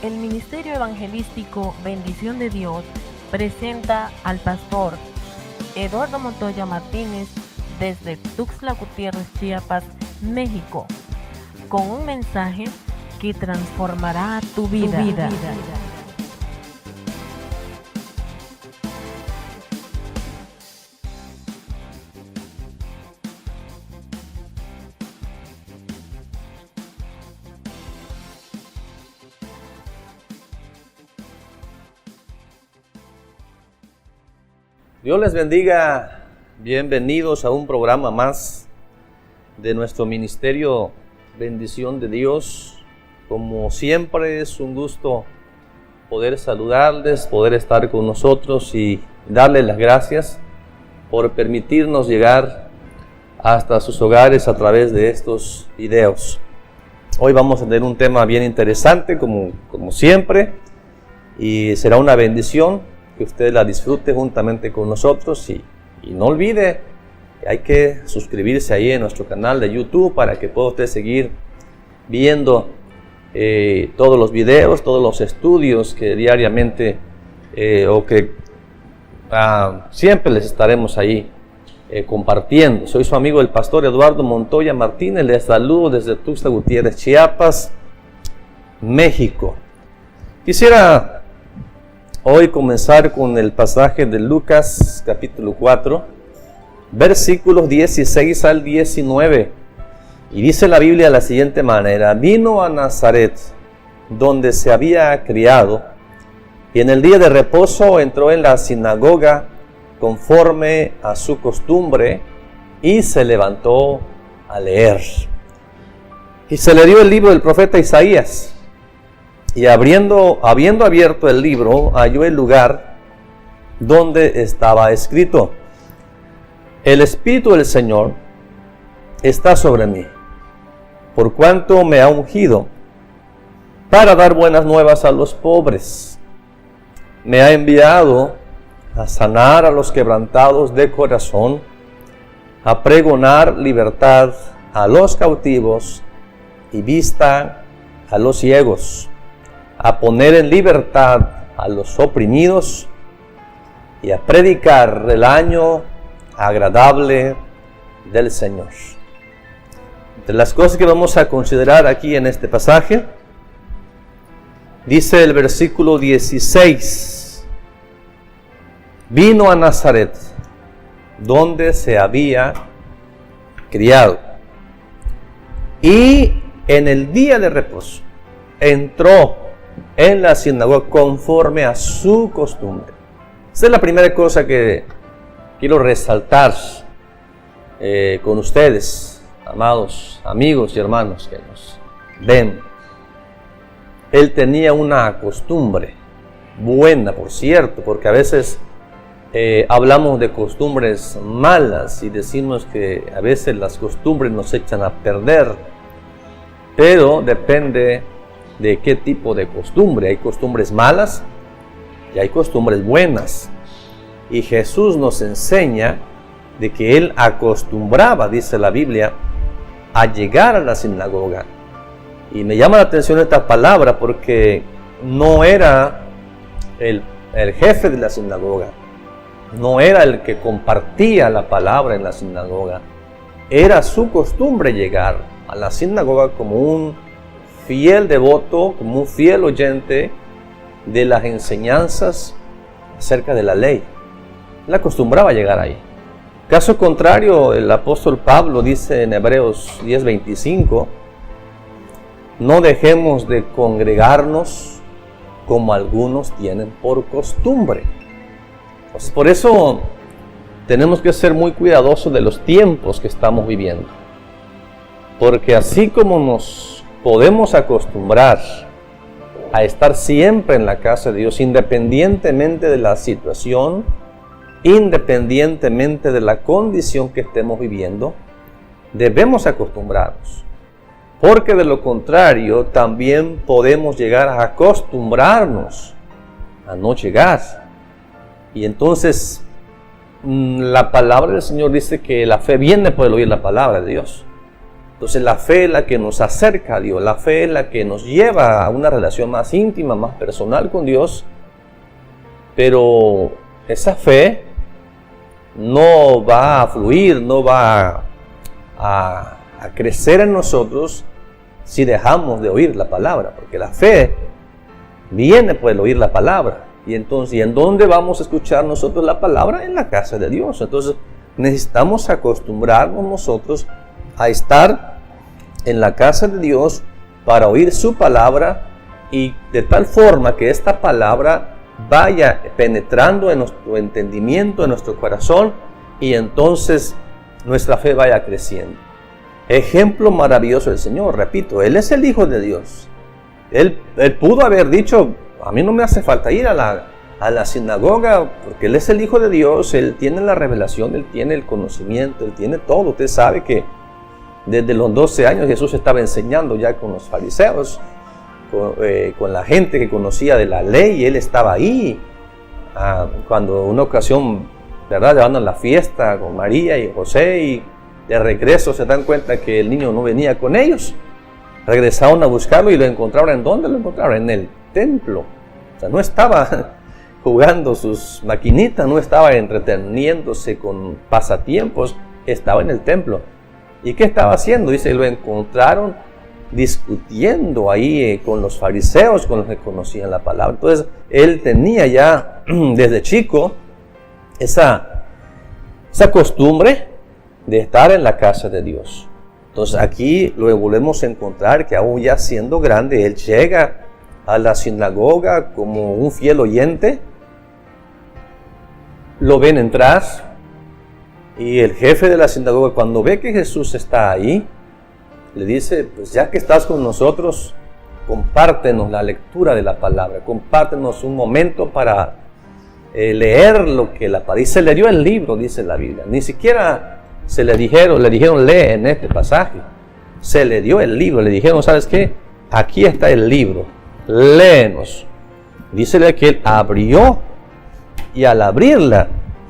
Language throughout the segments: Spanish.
El Ministerio Evangelístico Bendición de Dios presenta al pastor Eduardo Montoya Martínez desde Tuxtla Gutiérrez, Chiapas, México, con un mensaje que transformará tu vida. Dios les bendiga, bienvenidos a un programa más de nuestro ministerio Bendición de Dios. Como siempre es un gusto poder saludarles, poder estar con nosotros y darles las gracias por permitirnos llegar hasta sus hogares a través de estos videos. Hoy vamos a tener un tema bien interesante como siempre, y será una bendición que usted la disfrute juntamente con nosotros y no olvide que hay que suscribirse ahí en nuestro canal de YouTube para que pueda usted seguir viendo todos los videos, todos los estudios que diariamente siempre les estaremos ahí compartiendo. Soy su amigo el pastor Eduardo Montoya Martínez, les saludo desde Tuxtla Gutiérrez, Chiapas, México. Quisiera hoy comenzar con el pasaje de Lucas capítulo 4, versículos 16 al 19. Y dice la Biblia de la siguiente manera: vino a Nazaret, donde se había criado, y en el día de reposo entró en la sinagoga conforme a su costumbre, y se levantó a leer. Y se le dio el libro del profeta Isaías. Y habiendo abierto el libro, halló el lugar donde estaba escrito: el Espíritu del Señor está sobre mí, por cuanto me ha ungido para dar buenas nuevas a los pobres. Me ha enviado a sanar a los quebrantados de corazón, a pregonar libertad a los cautivos y vista a los ciegos, a poner en libertad a los oprimidos y a predicar el año agradable del Señor. Entre las cosas que vamos a considerar aquí en este pasaje, dice el versículo 16: vino a Nazaret, donde se había criado, y en el día de reposo entró en la sinagoga conforme a su costumbre. Esta es la primera cosa que quiero resaltar con ustedes, amados amigos y hermanos que nos ven. Él tenía una costumbre buena, por cierto, porque a veces hablamos de costumbres malas y decimos que a veces las costumbres nos echan a perder, pero depende de qué tipo de costumbre. Hay costumbres malas y hay costumbres buenas. Y Jesús nos enseña de que Él acostumbraba, dice la Biblia, a llegar a la sinagoga. Y me llama la atención esta palabra porque no era el jefe de la sinagoga, no era el que compartía la palabra en la sinagoga. Era su costumbre llegar a la sinagoga como un fiel devoto, como un fiel oyente de las enseñanzas acerca de la ley. Él acostumbraba a llegar ahí. Caso contrario, el apóstol Pablo dice en Hebreos 10:25: no dejemos de congregarnos como algunos tienen por costumbre. Pues por eso tenemos que ser muy cuidadosos de los tiempos que estamos viviendo, porque así como nos podemos acostumbrar a estar siempre en la casa de Dios, independientemente de la situación, independientemente de la condición que estemos viviendo, debemos acostumbrarnos, porque de lo contrario también podemos llegar a acostumbrarnos a no llegar. Y entonces la palabra del Señor dice que la fe viene por el oír la palabra de Dios. Entonces la fe es la que nos acerca a Dios, la fe es la que nos lleva a una relación más íntima, más personal con Dios, pero esa fe no va a fluir, no va a crecer en nosotros si dejamos de oír la palabra, porque la fe viene por el oír la palabra. Y entonces, ¿y en dónde vamos a escuchar nosotros la palabra? En la casa de Dios. Entonces necesitamos acostumbrarnos nosotros a estar en la casa de Dios para oír su palabra, y de tal forma que esta palabra vaya penetrando en nuestro entendimiento, en nuestro corazón, y entonces nuestra fe vaya creciendo. Ejemplo maravilloso del Señor, repito, Él es el Hijo de Dios. Él pudo haber dicho, a mí no me hace falta ir a la sinagoga, porque Él es el Hijo de Dios, Él tiene la revelación, Él tiene el conocimiento, Él tiene todo. Usted sabe que desde los 12 años Jesús estaba enseñando ya con los fariseos, con la gente que conocía de la ley, y Él estaba ahí. Cuando una ocasión, ¿verdad?, llevando la fiesta con María y José, y de regreso se dan cuenta que el niño no venía con ellos. Regresaron a buscarlo y lo encontraron. ¿En dónde lo encontraron? En el templo. O sea, no estaba jugando sus maquinitas, no estaba entreteniéndose con pasatiempos, estaba en el templo. ¿Y qué estaba haciendo? Dice, lo encontraron discutiendo ahí con los fariseos, con los que conocían la palabra. Entonces, él tenía ya desde chico esa costumbre de estar en la casa de Dios. Entonces, aquí lo volvemos a encontrar que aún ya siendo grande, él llega a la sinagoga como un fiel oyente. Lo ven entrar, y el jefe de la sinagoga, cuando ve que Jesús está ahí, le dice, pues ya que estás con nosotros, compártenos la lectura de la palabra, compártenos un momento para leer lo que la palabra. Y se le dio el libro, dice la Biblia. Ni siquiera le dijeron lee en este pasaje. Se le dio el libro, le dijeron, ¿sabes qué? Aquí está el libro, léenos. Dícele que él abrió, y al abrirla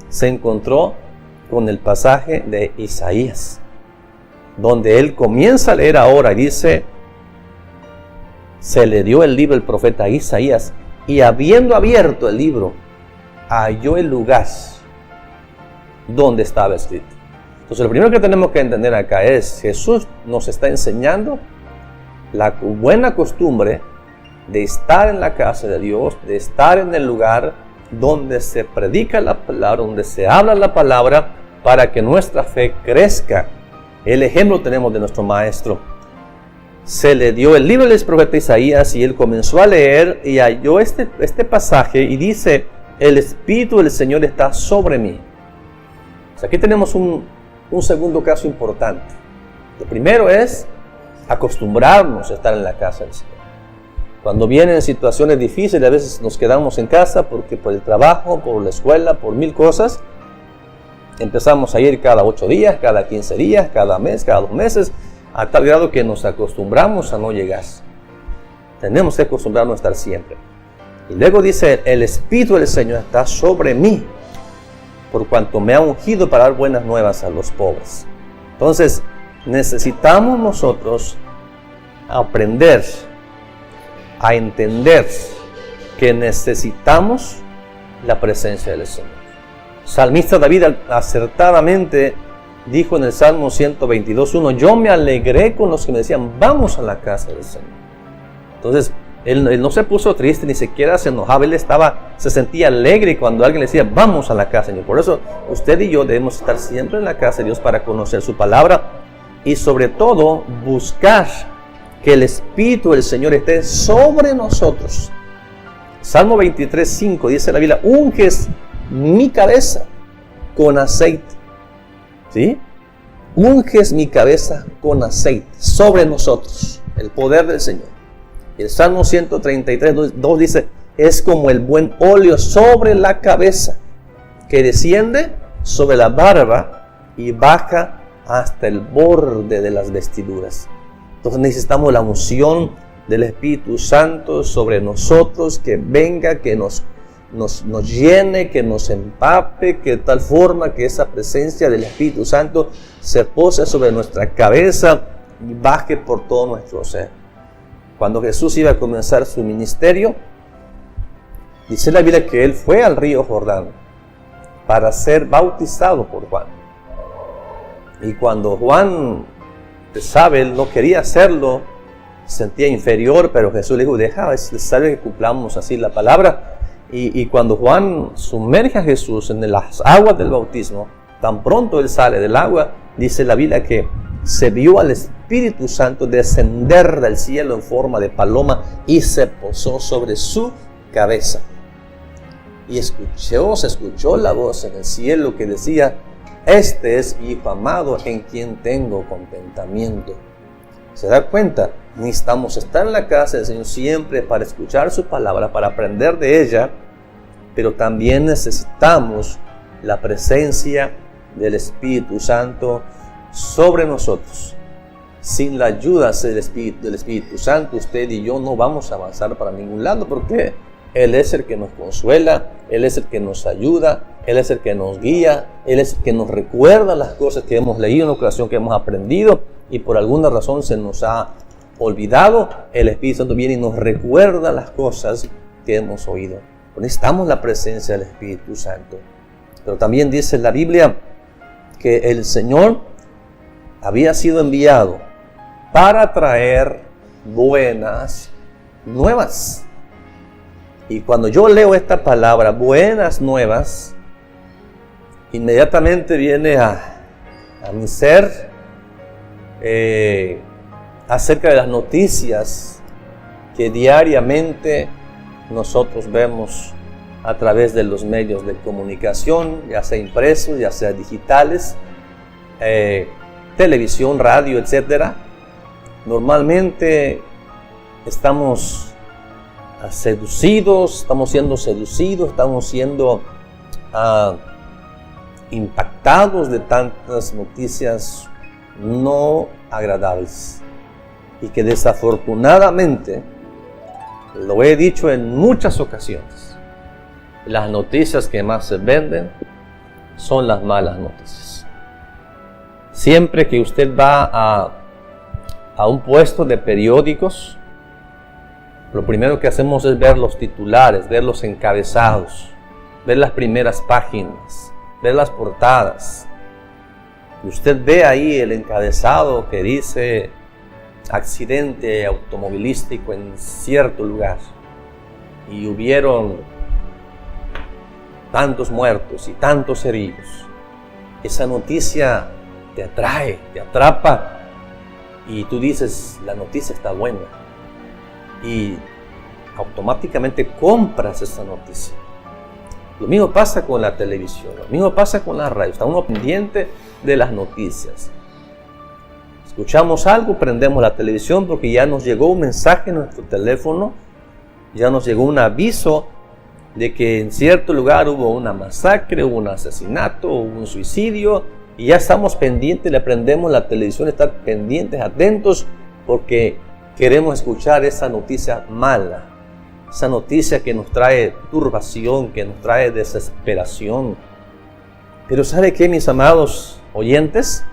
se encontró con el pasaje de Isaías, donde él comienza a leer ahora y dice, se le dio el libro al profeta Isaías, y habiendo abierto el libro, halló el lugar donde estaba escrito. Entonces lo primero que tenemos que entender acá es, Jesús nos está enseñando la buena costumbre de estar en la casa de Dios, de estar en el lugar donde se predica la palabra, donde se habla la palabra, para que nuestra fe crezca. El ejemplo tenemos de nuestro maestro. Se le dio el libro del profeta Isaías, y él comenzó a leer y halló este pasaje, y dice, el Espíritu del Señor está sobre mí. O sea, aquí tenemos un segundo caso importante. Lo primero es acostumbrarnos a estar en la casa del Señor. Cuando vienen situaciones difíciles, a veces nos quedamos en casa porque por el trabajo, por la escuela, por mil cosas, empezamos a ir cada 8 días, cada 15 días, cada mes, cada 2 meses, a tal grado que nos acostumbramos a no llegar. Tenemos que acostumbrarnos a estar siempre. Y luego dice, el Espíritu del Señor está sobre mí, por cuanto me ha ungido para dar buenas nuevas a los pobres. Entonces, necesitamos nosotros aprender a entender que necesitamos la presencia del Señor. Salmista David acertadamente dijo en el Salmo 122:1, yo me alegré con los que me decían, vamos a la casa del Señor. Entonces, él no se puso triste, ni siquiera se enojaba, él se sentía alegre cuando alguien le decía, vamos a la casa del Señor. Por eso, usted y yo debemos estar siempre en la casa de Dios para conocer su palabra, y sobre todo, buscar que el Espíritu del Señor esté sobre nosotros. Salmo 23:5 dice la Biblia, unges mi cabeza con aceite. ¿Sí? Unges mi cabeza con aceite sobre nosotros, el poder del Señor. El Salmo 133:2 dice, es como el buen óleo sobre la cabeza, que desciende sobre la barba y baja hasta el borde de las vestiduras. Entonces necesitamos la unción del Espíritu Santo sobre nosotros, que venga, que nos llene, que nos empape, que de tal forma que esa presencia del Espíritu Santo se pose sobre nuestra cabeza, y baje por todo nuestro ser. Cuando Jesús iba a comenzar su ministerio, dice la Biblia que Él fue al río Jordán para ser bautizado por Juan. Y cuando Juan, usted sabe, él no quería hacerlo, se sentía inferior, pero Jesús le dijo, deja, es necesario que cumplamos así la palabra. Y cuando Juan sumerge a Jesús en las aguas del bautismo, tan pronto él sale del agua, dice la Biblia que se vio al Espíritu Santo descender del cielo en forma de paloma y se posó sobre su cabeza. Y se escuchó la voz en el cielo que decía, este es mi Hijo amado en quien tengo contentamiento. ¿Se da cuenta? Necesitamos estar en la casa del Señor siempre para escuchar su palabra, para aprender de ella, pero también necesitamos la presencia del Espíritu Santo sobre nosotros. Sin la ayuda del Espíritu Santo, usted y yo no vamos a avanzar para ningún lado, porque Él es el que nos consuela, Él es el que nos ayuda, Él es el que nos guía, Él es el que nos recuerda las cosas que hemos leído en la ocasión, que hemos aprendido, y por alguna razón se nos ha olvidado. El Espíritu Santo viene y nos recuerda las cosas que hemos oído. Necesitamos la presencia del Espíritu Santo. Pero también dice la Biblia que el Señor había sido enviado para traer buenas nuevas. Y cuando yo leo esta palabra, buenas nuevas, inmediatamente viene a mi ser acerca de las noticias que diariamente nosotros vemos a través de los medios de comunicación, ya sea impresos, ya sea digitales, televisión, radio, etc. Normalmente estamos seducidos, estamos siendo impactados de tantas noticias no agradables, y que desafortunadamente, lo he dicho en muchas ocasiones, las noticias que más se venden son las malas noticias. Siempre que usted va a un puesto de periódicos, lo primero que hacemos es ver los titulares, ver los encabezados, ver las primeras páginas, ver las portadas. Y usted ve ahí el encabezado que dice accidente automovilístico en cierto lugar, y hubieron tantos muertos y tantos heridos. Esa noticia te atrae, te atrapa, y tú dices, la noticia está buena, y automáticamente compras esa noticia. Lo mismo pasa con la televisión, lo mismo pasa con la radio. Está uno pendiente de las noticias. Escuchamos algo, prendemos la televisión porque ya nos llegó un mensaje en nuestro teléfono, ya nos llegó un aviso de que en cierto lugar hubo una masacre, hubo un asesinato, hubo un suicidio, y ya estamos pendientes, le prendemos la televisión, estar pendientes, atentos, porque queremos escuchar esa noticia mala, esa noticia que nos trae turbación, que nos trae desesperación. Pero ¿sabe qué, mis amados oyentes?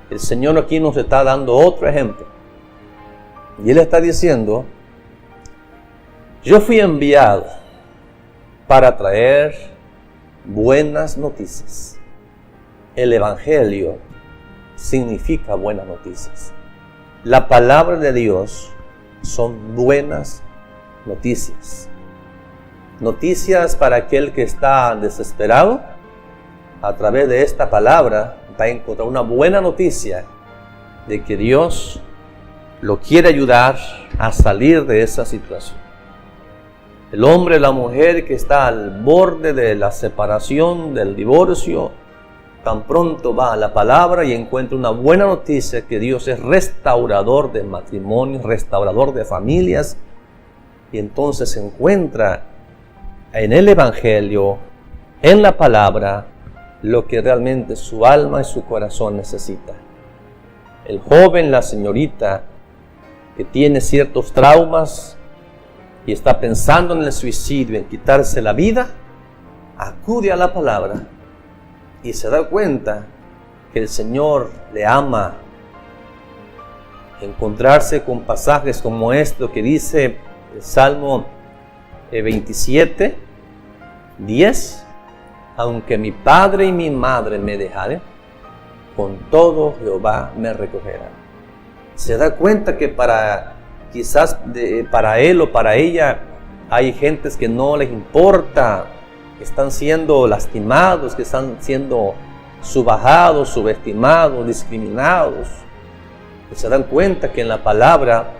El Señor aquí nos está dando otro ejemplo. Y Él está diciendo, yo fui enviado para traer buenas noticias. El Evangelio significa buenas noticias. La palabra de Dios son buenas noticias. Noticias para aquel que está desesperado. A través de esta palabra va a encontrar una buena noticia de que Dios lo quiere ayudar a salir de esa situación. El hombre, la mujer que está al borde de la separación, del divorcio, tan pronto va a la palabra y encuentra una buena noticia que Dios es restaurador de matrimonios, restaurador de familias, y entonces se encuentra en el Evangelio, en la palabra, lo que realmente su alma y su corazón necesita. El joven, la señorita que tiene ciertos traumas y está pensando en el suicidio, en quitarse la vida, acude a la palabra y se da cuenta que el Señor le ama encontrarse con pasajes como esto que dice el Salmo 27, 10, aunque mi padre y mi madre me dejaren, con todo Jehová me recogerá. Se da cuenta que quizás para él o para ella hay gentes que no les importa, que están siendo lastimados, que están siendo subajados, subestimados, discriminados. Que se dan cuenta que en la palabra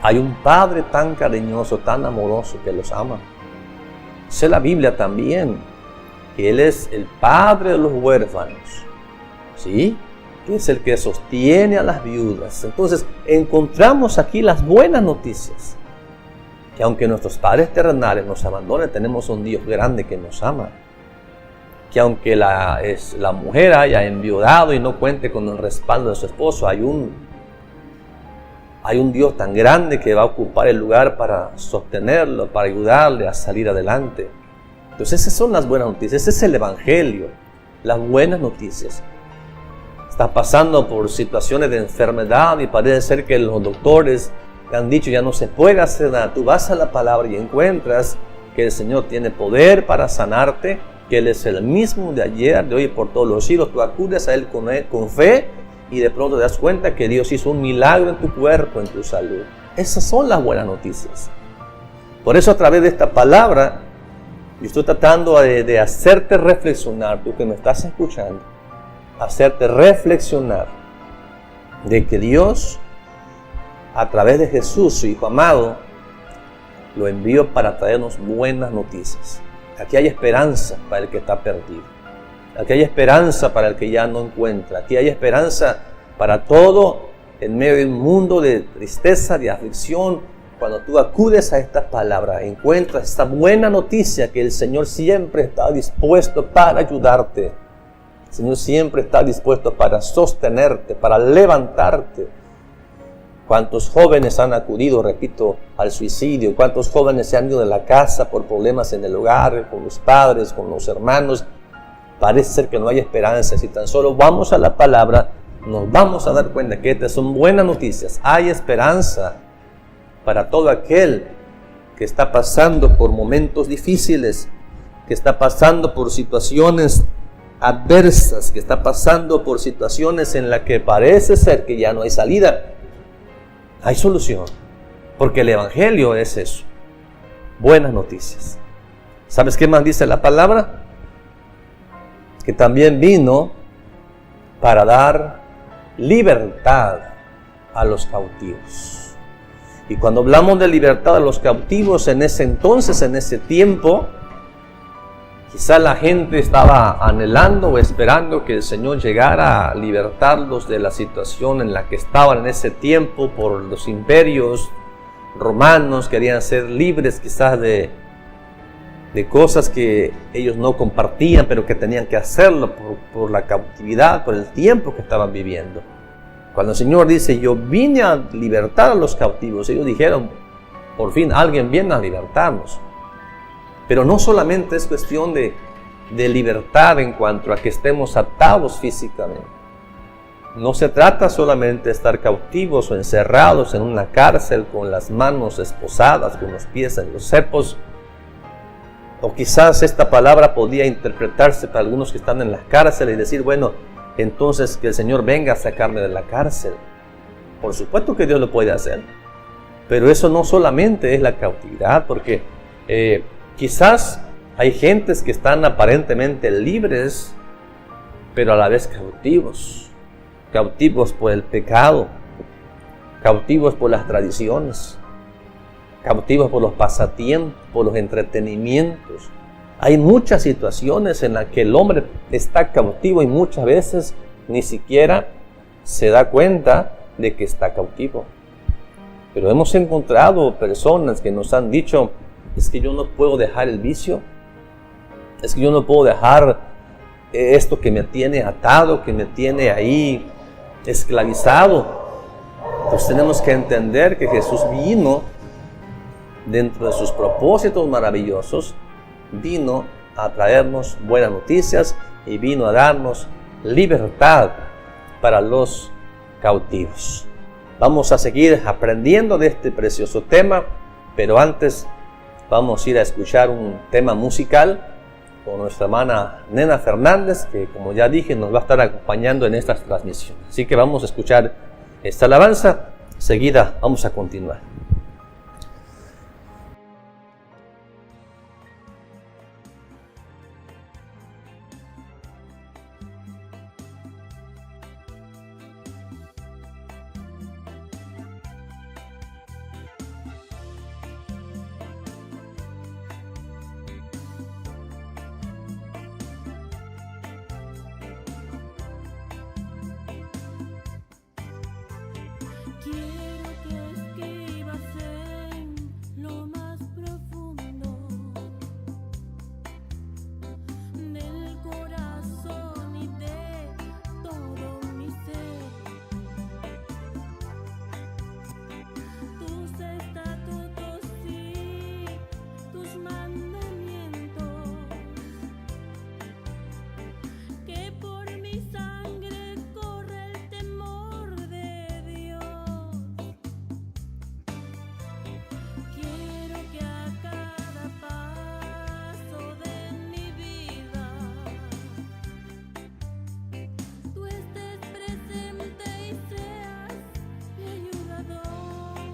hay un Padre tan cariñoso, tan amoroso que los ama. Dice la Biblia también que Él es el Padre de los huérfanos, ¿sí? Que es el que sostiene a las viudas. Entonces encontramos aquí las buenas noticias, que aunque nuestros padres terrenales nos abandonen, tenemos un Dios grande que nos ama. Que aunque la mujer haya enviudado y no cuente con el respaldo de su esposo, hay un Dios tan grande que va a ocupar el lugar para sostenerlo, para ayudarle a salir adelante. Entonces esas son las buenas noticias, ese es el Evangelio, las buenas noticias. Estás pasando por situaciones de enfermedad y parece ser que los doctores te han dicho ya no se puede hacer nada. Tú vas a la palabra y encuentras que el Señor tiene poder para sanarte, que Él es el mismo de ayer, de hoy y por todos los siglos. Tú acudes a Él con fe y de pronto te das cuenta que Dios hizo un milagro en tu cuerpo, en tu salud. Esas son las buenas noticias. Por eso a través de esta palabra yo estoy tratando de hacerte reflexionar, tú que me estás escuchando, hacerte reflexionar de que Dios, a través de Jesús, su Hijo amado, lo envió para traernos buenas noticias. Aquí hay esperanza para el que está perdido. Aquí hay esperanza para el que ya no encuentra. Aquí hay esperanza para todo en medio de un mundo de tristeza, de aflicción. Cuando tú acudes a esta palabra, encuentras esta buena noticia que el Señor siempre está dispuesto para ayudarte. El Señor siempre está dispuesto para sostenerte, para levantarte. ¿Cuántos jóvenes han acudido, repito, al suicidio? ¿Cuántos jóvenes se han ido de la casa por problemas en el hogar, con los padres, con los hermanos? Parece ser que no hay esperanza. Si tan solo vamos a la palabra, nos vamos a dar cuenta que estas son buenas noticias. Hay esperanza para todo aquel que está pasando por momentos difíciles, que está pasando por situaciones adversas, que está pasando por situaciones en las que parece ser que ya no hay salida. Hay solución, porque el Evangelio es eso, buenas noticias. ¿Sabes qué más dice la palabra? Que también vino para dar libertad a los cautivos. Y cuando hablamos de libertad a los cautivos, en ese entonces, en ese tiempo, quizá la gente estaba anhelando o esperando que el Señor llegara a libertarlos de la situación en la que estaban en ese tiempo por los imperios romanos. Querían ser libres quizás de cosas que ellos no compartían, pero que tenían que hacerlo por la cautividad, por el tiempo que estaban viviendo. Cuando el Señor dice, yo vine a libertar a los cautivos, ellos dijeron, por fin alguien viene a libertarnos. Pero no solamente es cuestión de libertad en cuanto a que estemos atados físicamente. No se trata solamente de estar cautivos o encerrados en una cárcel con las manos esposadas, con los pies en los cepos. O quizás esta palabra podía interpretarse para algunos que están en la cárcel y decir, bueno, entonces que el Señor venga a sacarme de la cárcel. Por supuesto que Dios lo puede hacer. Pero eso no solamente es la cautividad, porque quizás hay gentes que están aparentemente libres, pero a la vez cautivos. Cautivos por el pecado, cautivos por las tradiciones, cautivos por los pasatiempos, por los entretenimientos. Hay muchas situaciones en las que el hombre está cautivo y muchas veces ni siquiera se da cuenta de que está cautivo. Pero hemos encontrado personas que nos han dicho, es que yo no puedo dejar el vicio, es que yo no puedo dejar esto que me tiene atado, que me tiene ahí esclavizado. Entonces tenemos que entender que Jesús vino dentro de sus propósitos maravillosos, vino a traernos buenas noticias y vino a darnos libertad para los cautivos. Vamos a seguir aprendiendo de este precioso tema, pero antes vamos a ir a escuchar un tema musical con nuestra hermana Nena Fernández, que como ya dije nos va a estar acompañando en estas transmisiones. Así que vamos a escuchar esta alabanza, seguida vamos a continuar. Quiero que escribas en lo más profundo del corazón y de todo mi ser tus estatutos y tus mandamientos, que por mi sangre corre el temor de Dios. Quiero que a cada paso de mi vida tú estés presente y seas mi ayudador,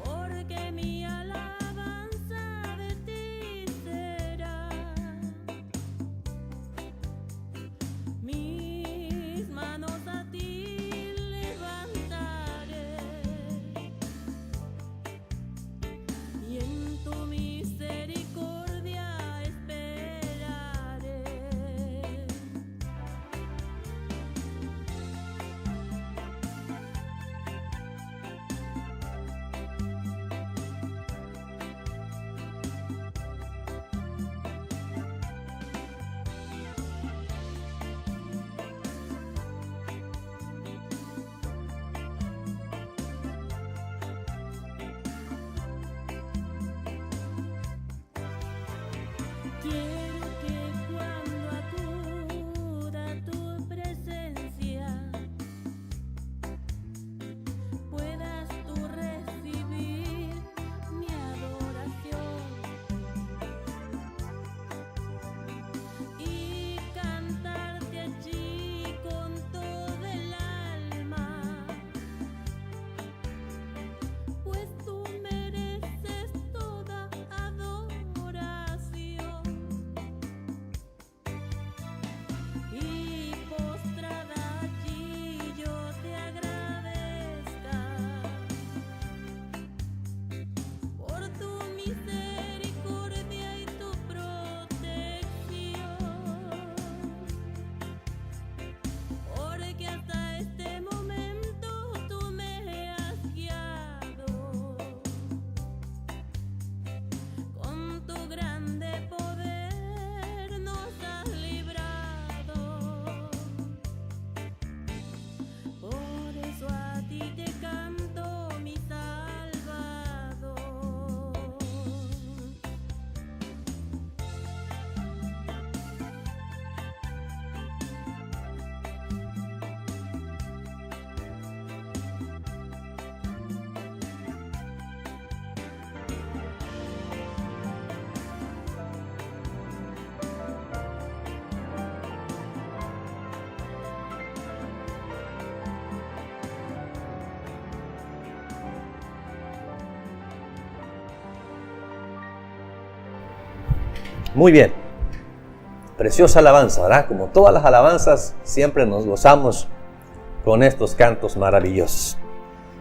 porque mi alabanza de ti será. Mis manos a ti levantaré y en tu misericordia esperaré. Quiero que cuando acuda a tu presencia puedas tú recibir mi adoración y cantarte allí con todo el alma, pues tú mereces toda adoración. Y postrada allí yo te agradezca por tu misericordia y tu protección, porque hasta este momento tú me has guiado con tu grande poder, nos has librado. Por eso a ti te canto, mi Salvador. Muy bien, preciosa alabanza, ¿verdad? Como todas las alabanzas, siempre nos gozamos con estos cantos maravillosos.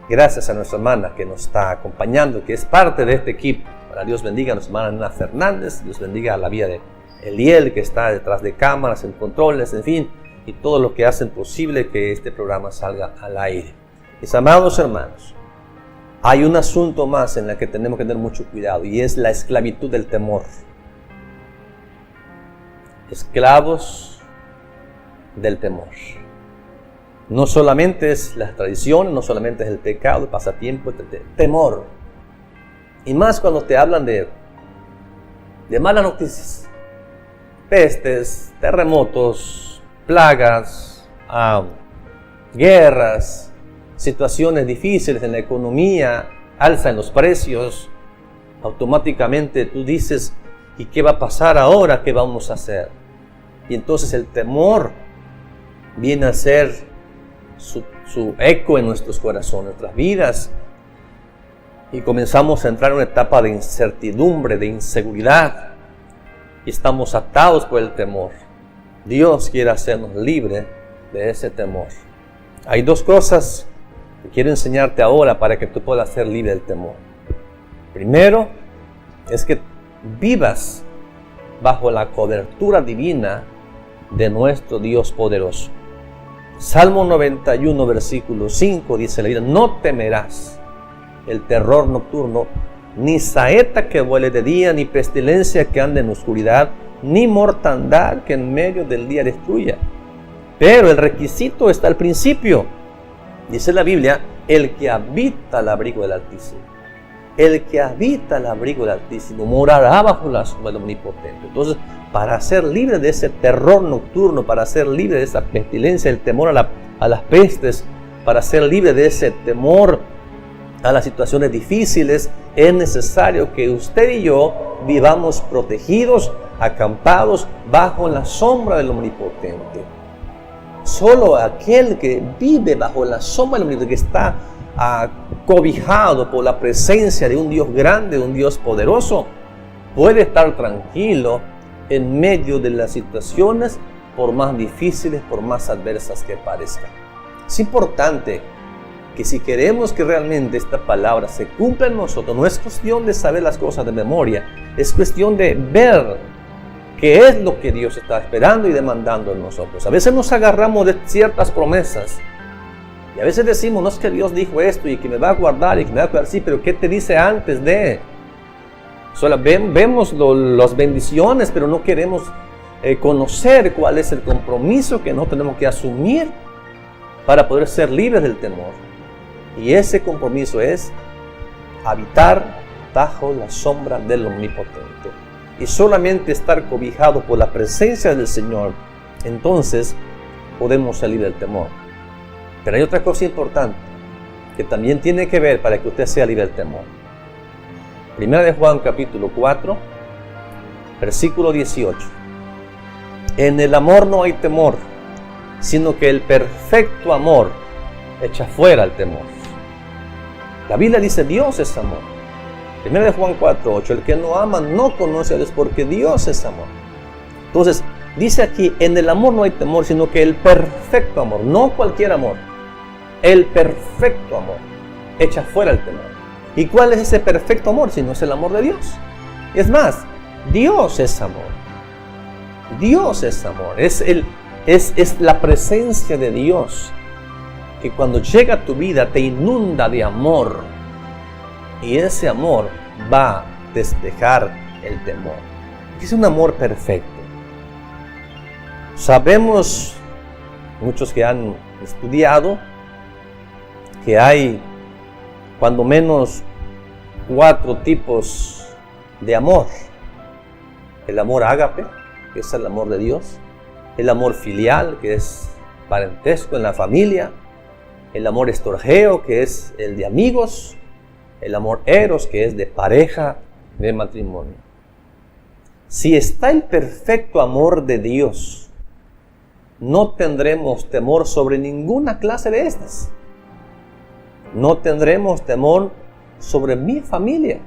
Gracias a nuestra hermana que nos está acompañando, que es parte de este equipo. Para Dios bendiga a nuestra hermana Nena Fernández, Dios bendiga a la vida de Eliel, que está detrás de cámaras, en controles, en fin, y todo lo que hacen posible que este programa salga al aire. Mis amados hermanos, hay un asunto más en el que tenemos que tener mucho cuidado, y es la esclavitud del temor. Esclavos del temor. No solamente es la tradición, no solamente es el pecado, el pasatiempo, el temor. Y más cuando te hablan de malas noticias. Pestes, terremotos, plagas, guerras, situaciones difíciles en la economía, alza en los precios, automáticamente tú dices, ¿y qué va a pasar ahora? ¿Qué vamos a hacer? Y entonces el temor viene a ser su eco en nuestros corazones, nuestras vidas, y comenzamos a entrar en una etapa de incertidumbre, de inseguridad, y estamos atados por el temor. Dios quiere hacernos libres de ese temor. Hay dos cosas que quiero enseñarte ahora para que tú puedas ser libre del temor. Primero, es que vivas bajo la cobertura divina de nuestro Dios poderoso. Salmo 91, versículo 5 dice la Biblia: no temerás el terror nocturno, ni saeta que vuele de día, ni pestilencia que ande en oscuridad, ni mortandad que en medio del día destruya. Pero el requisito está al principio. Dice la Biblia: el que habita al abrigo del Altísimo. El que habita al abrigo del Altísimo morará bajo la sombra del Omnipotente. Entonces, para ser libre de ese terror nocturno, para ser libre de esa pestilencia, el temor a las pestes, para ser libre de ese temor a las situaciones difíciles, es necesario que usted y yo vivamos protegidos, acampados bajo la sombra del Omnipotente. Solo aquel que vive bajo la sombra del Omnipotente, que está cobijado por la presencia de un Dios grande, de un Dios poderoso, puede estar tranquilo en medio de las situaciones, por más difíciles, por más adversas que parezcan. Es importante que si queremos que realmente esta palabra se cumpla en nosotros, no es cuestión de saber las cosas de memoria, es cuestión de ver qué es lo que Dios está esperando y demandando en nosotros. A veces nos agarramos de ciertas promesas y a veces decimos, no es que Dios dijo esto y que me va a guardar y que me va a cuidar, sí, pero ¿qué te dice antes de? Solo vemos las bendiciones, pero no queremos conocer cuál es el compromiso que no tenemos que asumir para poder ser libres del temor. Y ese compromiso es habitar bajo la sombra del Omnipotente. Y solamente estar cobijado por la presencia del Señor, entonces podemos salir del temor. Pero hay otra cosa importante que también tiene que ver para que usted sea libre del temor. Primera de Juan capítulo 4, versículo 18. En el amor no hay temor, sino que el perfecto amor echa fuera el temor. La Biblia dice: Dios es amor. Primera de Juan 4, 8. El que no ama no conoce a Dios, porque Dios es amor. Entonces, dice aquí: en el amor no hay temor, sino que el perfecto amor, no cualquier amor, el perfecto amor echa fuera el temor. ¿Y cuál es ese perfecto amor? Si no es el amor de Dios. Es más, Dios es amor. Dios es amor. Es la presencia de Dios que cuando llega a tu vida te inunda de amor. Y ese amor va a despejar el temor. Es un amor perfecto. Sabemos, muchos que han estudiado, que hay cuando menos 4 tipos de amor. El amor ágape, que es el amor de Dios. El amor filial, que es parentesco en la familia. El amor estorgeo, que es el de amigos. El amor eros, que es de pareja, de matrimonio. Si está el perfecto amor de Dios, no tendremos temor sobre ninguna clase de estas. No tendremos temor sobre mi familia.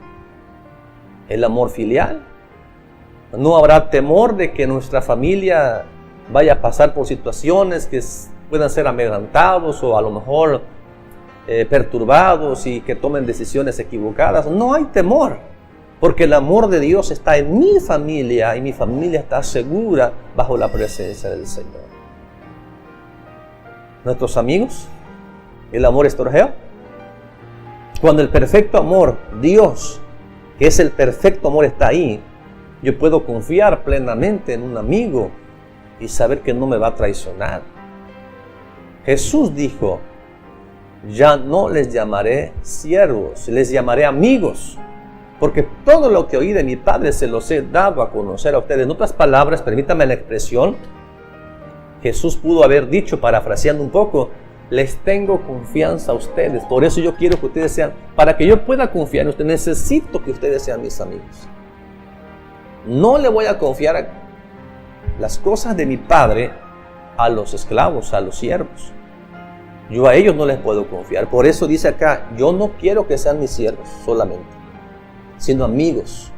El amor filial. No habrá temor de que nuestra familia vaya a pasar por situaciones que puedan ser amedrentados o a lo mejor perturbados y que tomen decisiones equivocadas. No hay temor, porque el amor de Dios está en mi familia y mi familia está segura bajo la presencia del Señor. Nuestros amigos, el amor estorgeo. Cuando el perfecto amor, Dios, que es el perfecto amor, está ahí, yo puedo confiar plenamente en un amigo y saber que no me va a traicionar. Jesús dijo: ya no les llamaré siervos, les llamaré amigos, porque todo lo que oí de mi Padre se los he dado a conocer a ustedes. En otras palabras, permítame la expresión, Jesús pudo haber dicho, parafraseando un poco, les tengo confianza a ustedes. Por eso yo quiero que ustedes sean, para que yo pueda confiar en ustedes, necesito que ustedes sean mis amigos. No le voy a confiar las cosas de mi Padre a los esclavos, a los siervos. Yo a ellos no les puedo confiar. Por eso dice acá, yo no quiero que sean mis siervos solamente, sino amigos.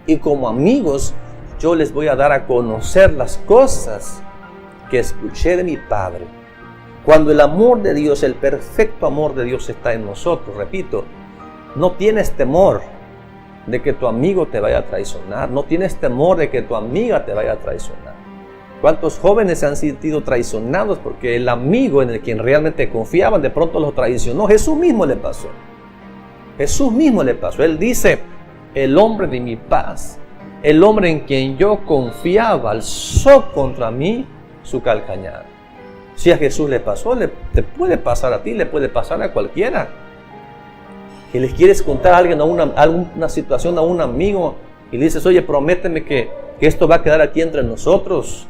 Y como amigos, yo les voy a dar a conocer las cosas que escuché de mi Padre. Cuando el amor de Dios, el perfecto amor de Dios está en nosotros, repito, no tienes temor de que tu amigo te vaya a traicionar. No tienes temor de que tu amiga te vaya a traicionar. ¿Cuántos jóvenes se han sentido traicionados porque el amigo en el quien realmente confiaban de pronto los traicionó? Jesús mismo le pasó. Jesús mismo le pasó. Él dice, el hombre de mi paz, el hombre en quien yo confiaba, alzó contra mí su calcañar. Si a Jesús le pasó, te puede pasar a ti, le puede pasar a cualquiera. Que les quieres contar a alguien, alguna situación a un amigo y le dices, oye, prométeme que esto va a quedar aquí entre nosotros.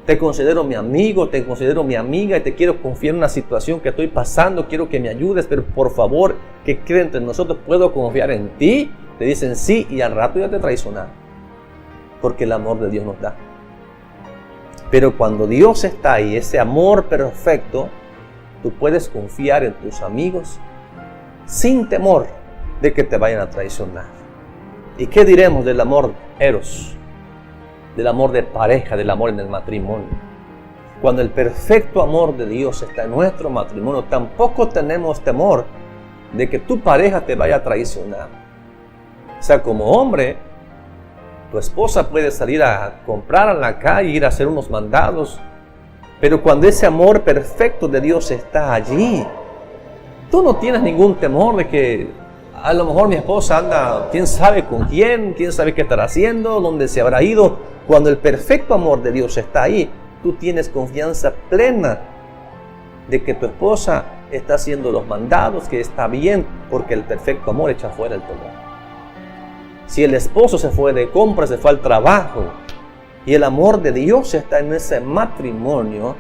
Te considero mi amigo, te considero mi amiga y te quiero confiar en una situación que estoy pasando, quiero que me ayudes, pero por favor, que quede entre nosotros, ¿puedo confiar en ti? Te dicen sí y al rato ya te traicionan, porque el amor de Dios nos da. Pero cuando Dios está ahí, ese amor perfecto, tú puedes confiar en tus amigos sin temor de que te vayan a traicionar. ¿Y qué diremos del amor eros? Del amor de pareja, del amor en el matrimonio. Cuando el perfecto amor de Dios está en nuestro matrimonio, tampoco tenemos temor de que tu pareja te vaya a traicionar. O sea, como hombre, tu esposa puede salir a comprar a la calle, ir a hacer unos mandados, pero cuando ese amor perfecto de Dios está allí, tú no tienes ningún temor de que a lo mejor mi esposa anda, quién sabe con quién sabe qué estará haciendo, dónde se habrá ido. Cuando el perfecto amor de Dios está ahí, tú tienes confianza plena de que tu esposa está haciendo los mandados, que está bien, porque el perfecto amor echa fuera el temor. Si el esposo se fue de compras, se fue al trabajo, y el amor de Dios está en ese matrimonio,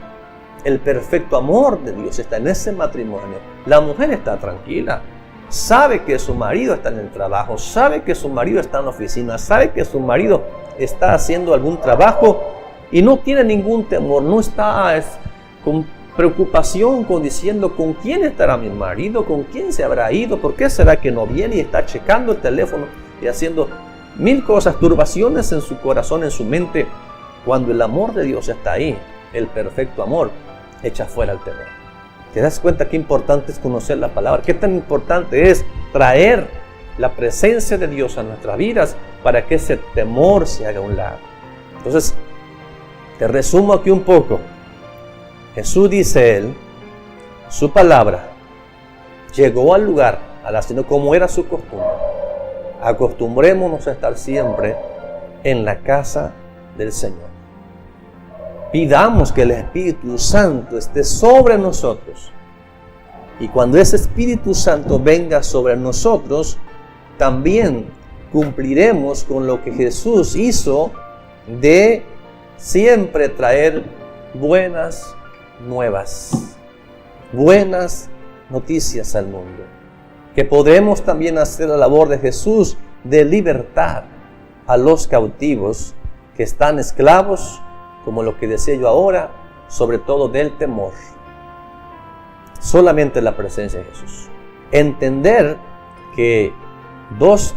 el perfecto amor de Dios está en ese matrimonio, la mujer está tranquila. Sabe que su marido está en el trabajo, sabe que su marido está en la oficina, sabe que su marido está haciendo algún trabajo y no tiene ningún temor, no está con preocupación, diciendo con quién estará mi marido, con quién se habrá ido, por qué será que no viene, y está checando el teléfono y haciendo mil cosas, turbaciones en su corazón, en su mente. Cuando el amor de Dios está ahí, el perfecto amor echa fuera el temor. ¿Te das cuenta qué importante es conocer la palabra? ¿Qué tan importante es traer la presencia de Dios a nuestras vidas para que ese temor se haga a un lado? Entonces, te resumo aquí un poco. Jesús dice él, su palabra llegó al lugar, a la cena, como era su costumbre. Acostumbrémonos a estar siempre en la casa del Señor. Pidamos que el Espíritu Santo esté sobre nosotros. Y cuando ese Espíritu Santo venga sobre nosotros, también cumpliremos con lo que Jesús hizo de siempre traer buenas nuevas, buenas noticias al mundo. Que podremos también hacer la labor de Jesús de libertar a los cautivos que están esclavos, como lo que decía yo ahora, sobre todo del temor. Solamente la presencia de Jesús. Entender que dos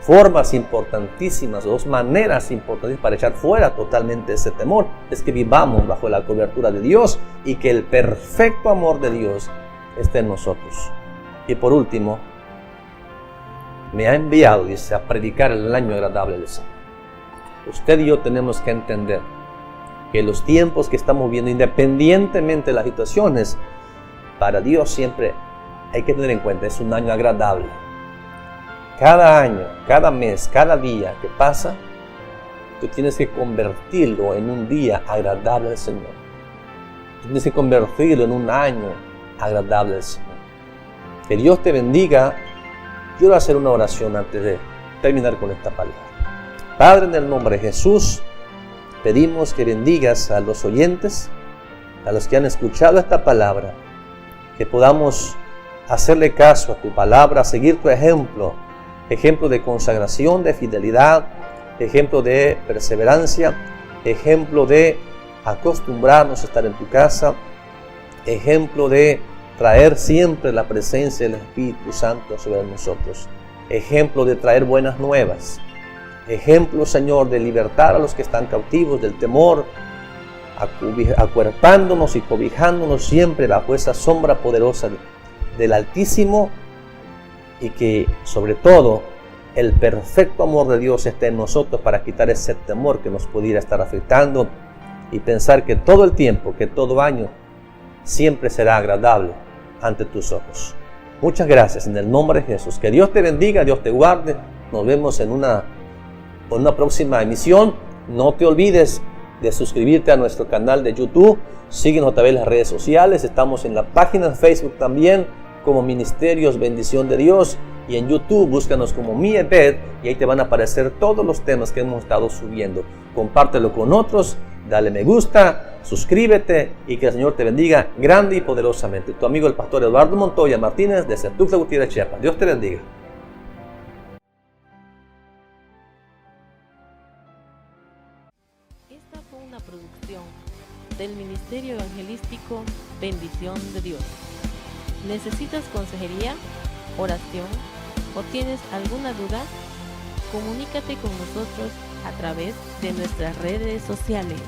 formas importantísimas, dos maneras importantes para echar fuera totalmente ese temor, es que vivamos bajo la cobertura de Dios y que el perfecto amor de Dios esté en nosotros. Y por último, me ha enviado, dice, a predicar el año agradable del Señor. Usted y yo tenemos que entender que los tiempos que estamos viendo, independientemente de las situaciones, para Dios siempre hay que tener en cuenta, es un año agradable. Cada año, cada mes, cada día que pasa, tú tienes que convertirlo en un día agradable al Señor. Tú tienes que convertirlo en un año agradable al Señor. Que Dios te bendiga. Yo voy a hacer una oración antes de terminar con esta palabra. Padre, en el nombre de Jesús, pedimos que bendigas a los oyentes, a los que han escuchado esta palabra, que podamos hacerle caso a tu palabra, seguir tu ejemplo, ejemplo de consagración, de fidelidad, ejemplo de perseverancia, ejemplo de acostumbrarnos a estar en tu casa, ejemplo de traer siempre la presencia del Espíritu Santo sobre nosotros, ejemplo de traer buenas nuevas, ejemplo, Señor, de libertar a los que están cautivos del temor, acuerpándonos y cobijándonos siempre bajo esa sombra poderosa del Altísimo, y que sobre todo el perfecto amor de Dios esté en nosotros para quitar ese temor que nos pudiera estar afectando, y pensar que todo el tiempo, que todo año siempre será agradable ante tus ojos. Muchas gracias en el nombre de Jesús. Que Dios te bendiga, Dios te guarde. Nos vemos en una próxima emisión. No te olvides de suscribirte a nuestro canal de YouTube. Síguenos a través de las redes sociales. Estamos en la página de Facebook también como Ministerios Bendición de Dios. Y en YouTube búscanos como MiEbed y ahí te van a aparecer todos los temas que hemos estado subiendo. Compártelo con otros, dale me gusta, suscríbete y que el Señor te bendiga grande y poderosamente. Tu amigo el pastor Eduardo Montoya Martínez desde Tuxtla Gutiérrez, Chiapas. Dios te bendiga. Esta fue una producción del Ministerio Evangelístico Bendición de Dios. ¿Necesitas consejería, oración o tienes alguna duda? Comunícate con nosotros a través de nuestras redes sociales.